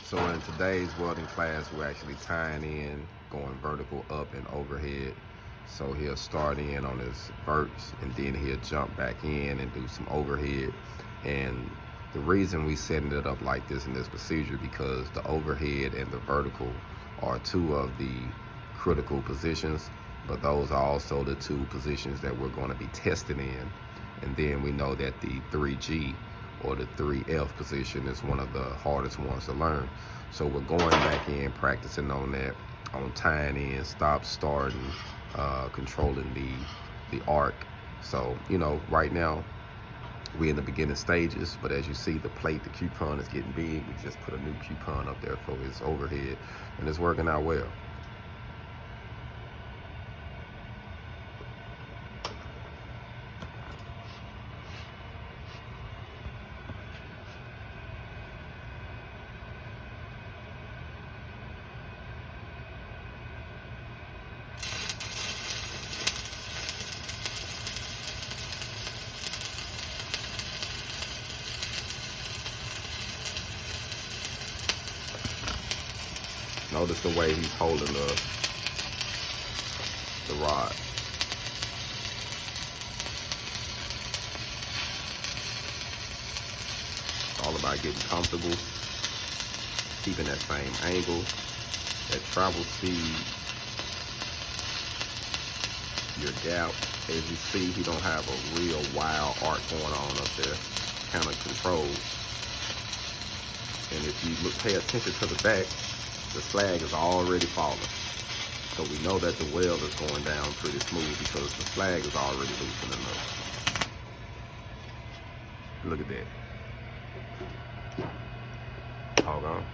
So in today's welding class, we're actually tying in, going vertical up and overhead. So he'll start in on his verts and then he'll jump back in and do some overhead. And the reason we setting it up like this in this procedure, because the overhead and the vertical are two of the critical positions, but those are also the two positions that we're going to be tested in. And then we know that the 3G or the 3F position is one of the hardest ones to learn. So we're going back in, practicing on that, on tying in, stop, starting, controlling the arc. So, you know, right now we're in the beginning stages, but as you see, the plate, the coupon is getting big. We just put a new coupon up there for his overhead, and it's working out well. Notice the way he's holding the rod. It's all about getting comfortable, keeping that same angle, that travel speed, your gap. As you see, he don't have a real wild arc going on up there, kind of controlled. And if you pay attention to the back, the slag is already falling. So we know that the weld is going down pretty smooth because the slag is already loosening up. Look at that. Hold on.